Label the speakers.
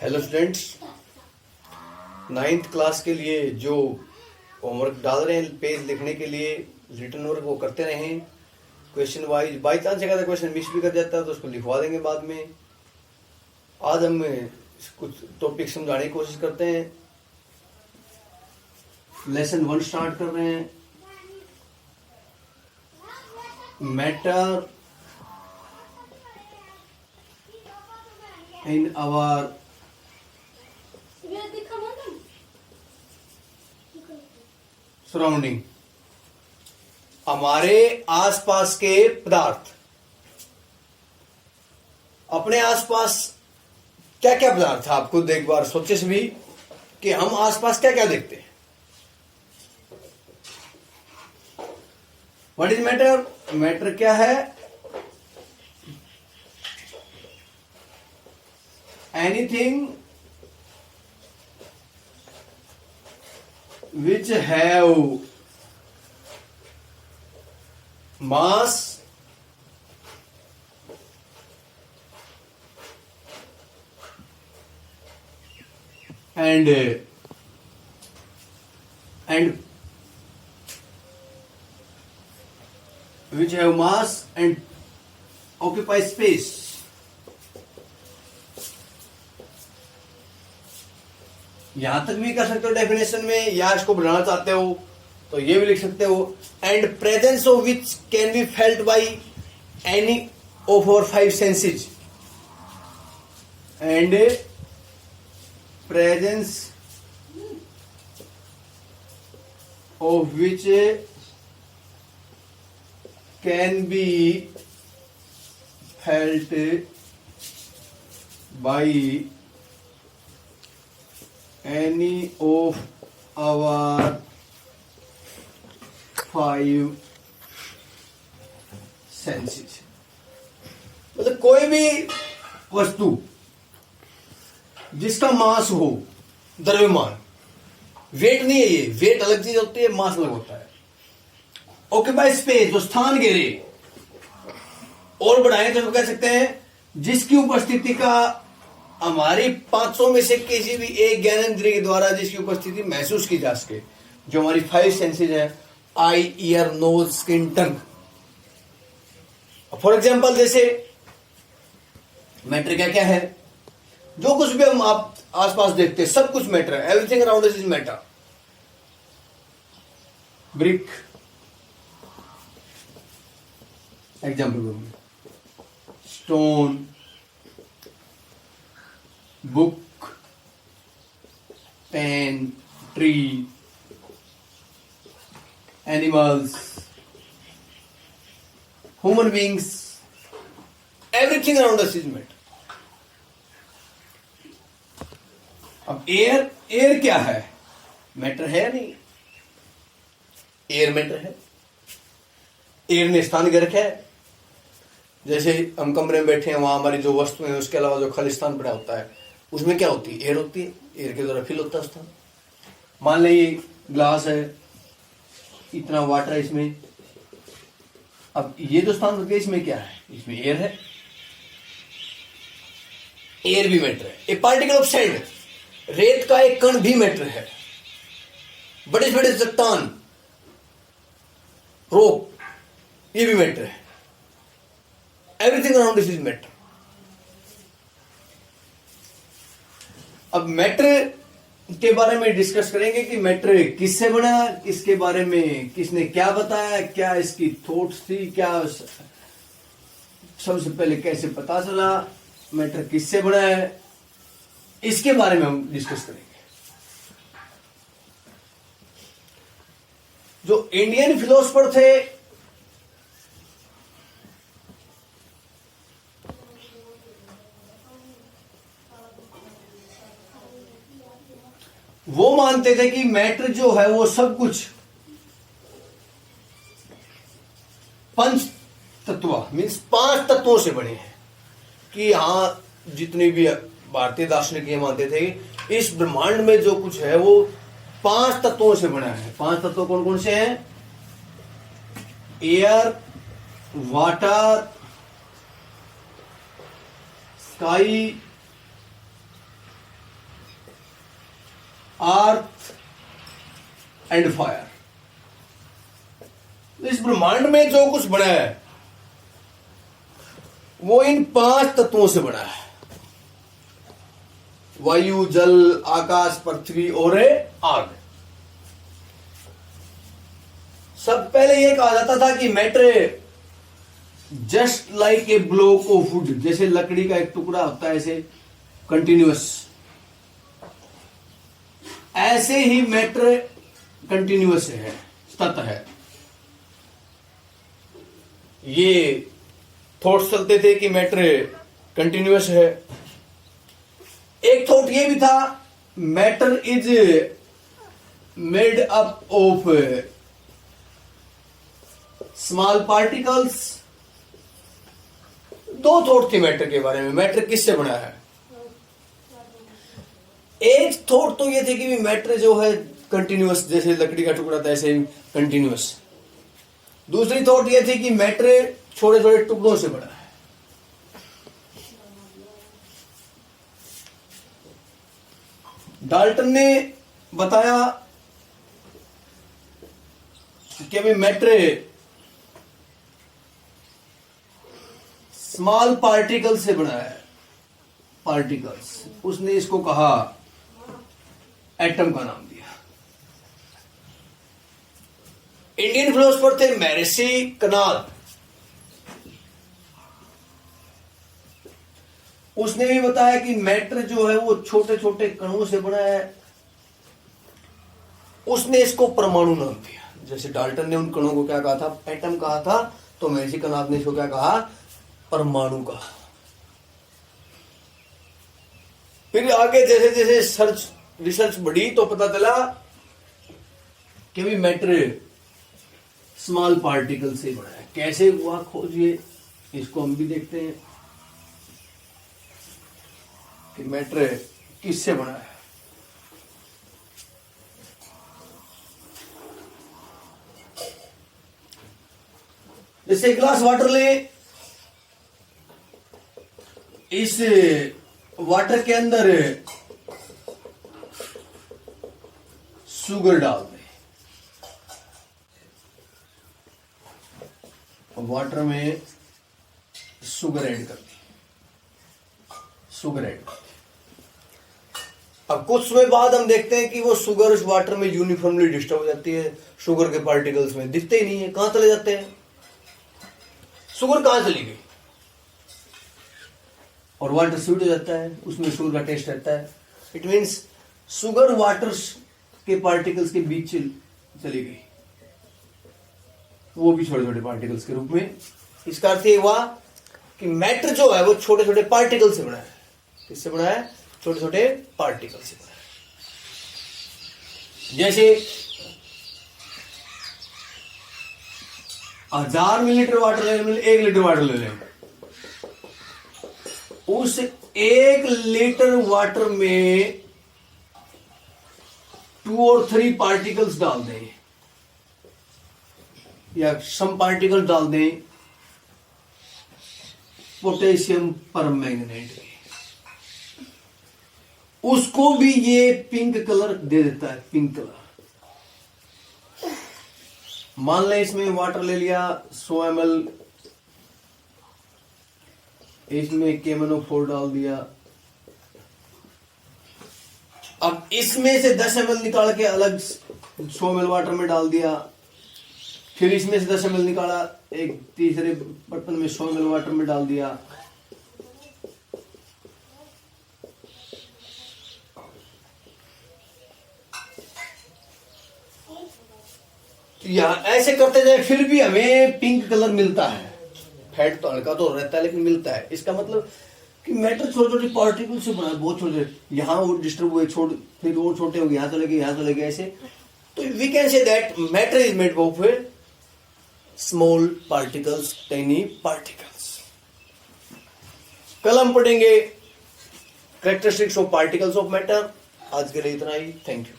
Speaker 1: Hello students, ninth class के लिए जो होमवर्क डाल रहे हैं पेज लिखने के लिए रिटर्न वर्क वो करते रहें। क्वेश्चन वाइज बाई चांस अगर क्वेश्चन मिस भी कर जाता है तो उसको लिखवा देंगे बाद में। आज हम कुछ टॉपिक समझाने की कोशिश करते हैं। लेसन 1 स्टार्ट कर रहे हैं। मैटर इन आवर सराउंडिंग, हमारे आसपास के पदार्थ। अपने आसपास क्या क्या पदार्थ है, आप खुद एक बार सोचे से भी कि हम आसपास क्या क्या देखते हैं। What is matter? मैटर क्या है? Anything which have mass and which have mass and occupy space. यहां तक भी कर सकते हो डेफिनेशन में, या इसको बढ़ाना चाहते हो तो ये भी लिख सकते हो। And presence of which can be felt by any of our 5 senses. And presence of which can be felt by any of our 5 senses। मतलब कोई भी वस्तु जिसका मास हो, द्रव्यमान, वेट नहीं है, ये वेट अलग चीज होती है, मास अलग होता है। ऑक्यूपाई स्पेस, जो स्थान घेरे, और बढ़ाएं तो कह सकते हैं जिसकी उपस्थिति का हमारी 500 में से किसी भी एक ज्ञानेंद्रिय के द्वारा जिसकी उपस्थिति महसूस की जा सके, जो हमारी 5 सेंसेज हैं, eye, ear, nose, skin, tongue. For example जैसे मैटर क्या क्या है, जो कुछ भी हम आप आसपास देखते हैं सब कुछ मैटर है। Everything around us is matter. Brick example दूंगा, stone, book, pen, tree, animals, human beings, everything around us is matter। अब एयर क्या है? मैटर है या नहीं? एयर मैटर है। एयर ने स्थान के रखा है। जैसे हम कमरे में बैठे हैं, वहां हमारी जो वस्तु है उसके अलावा जो खालिस्तान पड़ा होता है उसमें क्या होती है? एयर होती है। एयर के द्वारा फिल होता है स्थान। मान लीजिए ग्लास है, इतना वाटर है इसमें, अब ये जो स्थान होता है इसमें क्या है? इसमें एयर है। एयर भी मैटर है। ए पार्टिकल ऑफ सैंड, रेत का एक कण भी मैटर है। बड़े बड़े चट्टान, रॉक, ये भी मैटर है। Everything around this is matter. अब मैटर के बारे में डिस्कस करेंगे कि मैटर किससे बना, इसके बारे में किसने क्या बताया, क्या इसकी थॉट्स थी, क्या सबसे पहले कैसे पता चला मैटर किससे बना है, इसके बारे में हम डिस्कस करेंगे। जो इंडियन फिलोसफर थे वो मानते थे कि मैटर जो है वो सब कुछ पंच तत्व मीन्स 5 तत्वों से बने हैं। कि हाँ, जितने भी भारतीय दार्शनिक ये मानते थे इस ब्रह्मांड में जो कुछ है वो 5 तत्वों से बना है। 5 तत्व कौन कौन से हैं? Air, water, sky earth and fire. इस ब्रह्मांड में जो कुछ बना है वो इन 5 तत्वों से बना है, वायु, जल, आकाश, पृथ्वी और आग। सब पहले ये कहा जाता था कि matter just like a block of would, जैसे लकड़ी का एक टुकड़ा होता है ऐसे कंटिन्यूअस, ऐसे ही मैटर कंटिन्यूअस है, सतत है। ये थॉट्स चलते थे कि मैटर कंटिन्यूअस है। एक थॉट ये भी था matter is made up of small particles. 2 thought थे मैटर के बारे में, मैटर किससे बना है। एक थॉट तो ये थे कि मैटर जो है कंटिन्यूअस, जैसे लकड़ी का टुकड़ा था ऐसे कंटिन्यूअस। दूसरी थॉट ये थी कि मैटर छोटे छोटे टुकड़ों से बना है। डाल्टन ने बताया कि अभी मैटर स्मॉल पार्टिकल से बना है, पार्टिकल्स। उसने इसको कहा, एटम का नाम दिया। इंडियन फिलोसोफर थे महर्षि कणाद, उसने भी बताया कि मैटर जो है वो छोटे छोटे कणों से बना है। उसने इसको परमाणु नाम दिया। जैसे डाल्टन ने उन कणों को क्या कहा था, एटम कहा था, तो महर्षि कणाद ने इसको क्या कहा, परमाणु का। फिर आगे जैसे जैसे रिसर्च बढ़ी तो पता चला कि भी मैटर स्मॉल पार्टिकल से बना है। कैसे हुआ खोजिए, इसको हम भी देखते हैं कि मैटर किससे बना है। जैसे एक ग्लास वाटर ले, इस वाटर के अंदर शुगर डाल दें, वाटर में शुगर ऐड कर दी, शुगर ऐड कर दी। अब कुछ समय बाद हम देखते हैं कि वो शुगर उस वाटर में यूनिफॉर्मली डिस्टर्ब हो जाती है। शुगर के पार्टिकल्स में दिखते ही नहीं है, कहां चले जाते हैं, शुगर कहां चली गई, और वाटर स्वीट हो जाता है, उसमें शुगर का टेस्ट रहता है। इट मीन्स शुगर वाटर के पार्टिकल्स के बीच चली गई, वो भी छोटे छोटे पार्टिकल्स के रूप में। इसका अर्थ ये हुआ कि मैटर जो है वो छोटे छोटे पार्टिकल से बना है। किससे बना है, छोटे छोटे पार्टिकल से बना है। जैसे 1000 मिलीलीटर वाटर ले, 1 लीटर वाटर ले लें, उस 1 लीटर वाटर में 2 और 3 पार्टिकल्स डाल दें, या सम पार्टिकल डाल दें पोटेशियम परमैंगनेट के, उसको भी ये पिंक कलर दे देता है, पिंक कलर। मान लें इसमें वाटर ले लिया 100 ml, इसमें KMnO4 डाल दिया। अब इसमें से 10 ml निकाल के अलग 100 ml वाटर में डाल दिया, फिर इसमें से 10 ml निकाला, एक तीसरे बर्तन में 100 ml वाटर में डाल दिया। या ऐसे करते जाए, फिर भी हमें पिंक कलर मिलता है। फैट तो हल्का तो रहता है लेकिन मिलता है। इसका मतलब कि मैटर छोटे छोटे पार्टिकल से बना है, बहुत छोटे। यहाँ वो डिस्टर्ब हुए, फिर और छोटे हो गए, यहाँ चले गए, यहाँ चले गए, ऐसे। तो we can say that matter is made of small particles, tiny particles. कल हम पढ़ेंगे characteristics of particles of matter. आज के लिए इतना ही, थैंक यू।